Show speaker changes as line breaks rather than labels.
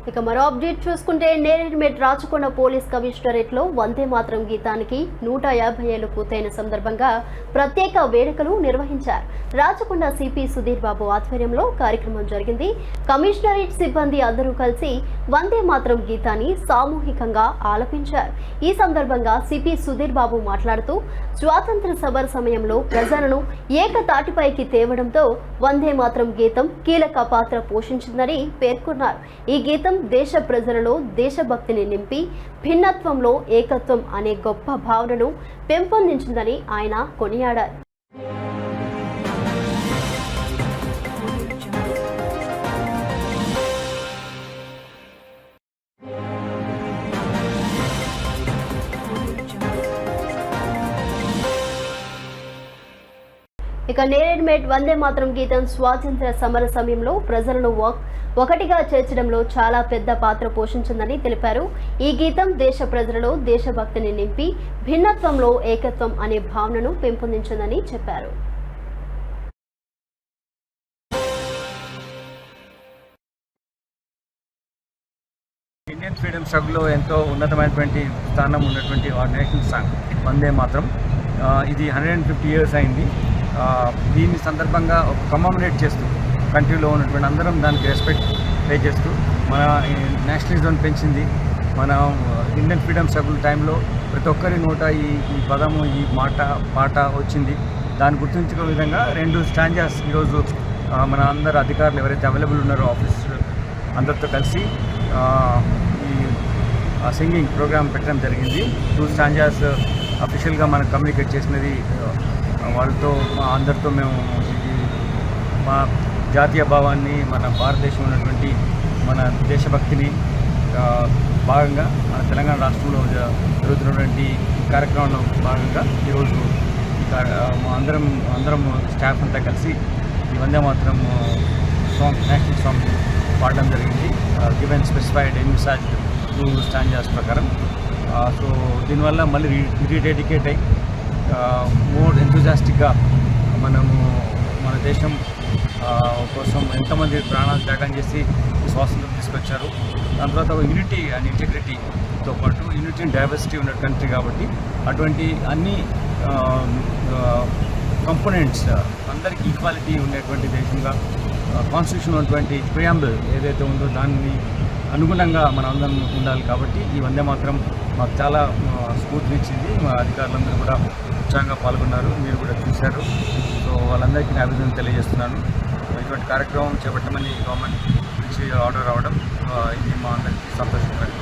ఇక మరో అప్డేట్ చూసుకుంటే నేరేడ్మెట్ రాచకొండ పోలీస్ కమిషనరేట్లో వందే మాతరం గీతానికి 150 ఏళ్లు పూర్తయిన సందర్భంగా ప్రత్యేక వేడుకలు నిర్వహించారు. రాచకొండ సిపి సుధీర్ బాబు ఆధ్వర్యంలో కార్యక్రమం జరిగింది. కమిషనరేట్ సిబ్బంది అందరూ కలిసి వందే మాతరం గీతాన్ని సామూహికంగా ఆలపించారు. ఈ సందర్భంగా సిపి సుధీర్ బాబు మాట్లాడుతూ స్వాతంత్ర సమర సమయంలో ప్రజలను ఏకతాటిపైకి తేవడంతో వందే మాతరం గీతం కీలక పాత్ర పోషించిందని పేర్కొన్నారు. ఈ గీతం దేశ ప్రజలలో దేశభక్తిని నింపి భిన్నత్వంలో ఏకత్వం అనే గొప్ప భావనను పెంపొందించిందని ఆయన కొనియాడారు. ఇక నేరేడ్మెట్ వందే మాతరం గీతం స్వాతంత్ర సమర సమయంలో ప్రజలను ఒకటిగా చేర్చడంలో చాలా పెద్ద పాత్ర పోషించిందని తెలిపారు. ఈ గీతం దేశ ప్రజలలో దేశభక్తిని నింపి భిన్నత్వంలో ఏకత్వం అనే భావనను పెంపొందించిందని చెప్పారు.
ఇండియన్ ఫ్రీడమ్ స్ట్రగుల్లో ఎంతో ఉన్నతమైనటువంటి స్థానం ఉన్నటువంటి నేషనల్ సాంగ్ వందే మాతరం. ఇది 150 ఇయర్స్ అయింది. దీని సందర్భంగా కమమరేట్ చేస్తూ కంట్రీలో ఉన్నటువంటి అందరం దానికి రెస్పెక్ట్ పే చేస్తూ మన నేషనలిజం పెంచింది. మన ఇండియన్ ఫ్రీడమ్ స్ట్రగుల్ టైంలో ప్రతి ఒక్కరి నోట ఈ పదము ఈ పాట వచ్చింది. దాన్ని గుర్తించుకునే విధంగా 2 స్టాంజాస్ ఈరోజు మన అందరు అధికారులు ఎవరైతే అవైలబుల్ ఉన్నారో ఆఫీస్ అందరితో కలిసి ఈ సింగింగ్ ప్రోగ్రామ్ పెట్టడం జరిగింది. 2 స్టాంజాస్ అఫీషియల్గా మనకు కమ్యూనికేట్ చేసినది వాళ్ళతో అందరితో మేము మా జాతీయ భావాన్ని మన భారతదేశం ఉన్నటువంటి మన దేశభక్తిని భాగంగా మన తెలంగాణ రాష్ట్రంలో జరుగుతున్నటువంటి కార్యక్రమంలో భాగంగా ఈరోజు అందరం స్టాఫ్ అంతా కలిసి ఈ Vande Mataram song national song పాడడం జరిగింది. గివెన్ స్పెసిఫైడ్ ఎన్విసాజ్ 2 స్టాంజాస్ ప్రకారం. సో దీనివల్ల మళ్ళీ రీడెడికేట్ అయ్యి మోర్ ఎంతూజియాస్టిక్గా మనము మన దేశం కోసం ఎంతమంది ప్రాణాలు త్యాగం చేసి స్వాతంత్రం తీసుకొచ్చారు. దాని తర్వాత యూనిటీ అండ్ ఇంటిగ్రిటీతో పాటు యూనిటీ అండ్ డైవర్సిటీ ఉన్న కంట్రీ కాబట్టి అటువంటి అన్ని కంపోనెంట్స్ అందరికీ ఈక్వాలిటీ ఉండేటువంటి దేశంగా కాన్స్టిట్యూషన్ ఉన్నటువంటి ప్రియాంబుల్ ఏదైతే ఉందో దాన్ని అనుగుణంగా మనం అందరం ఉండాలి. కాబట్టి ఈ వందే మాత్రం మాకు చాలా స్ఫూర్తినిచ్చింది. మా అధికారులందరూ కూడా ఉత్సాహంగా పాల్గొన్నారు. మీరు కూడా చూశారు. సో వాళ్ళందరికీ నా అభినందనలు తెలియజేస్తున్నాను. ఇటువంటి కార్యక్రమం చేపట్టమని గవర్నమెంట్ నుంచి ఆర్డర్ రావడం ఇది మా అందరికీ సంతోషకరం.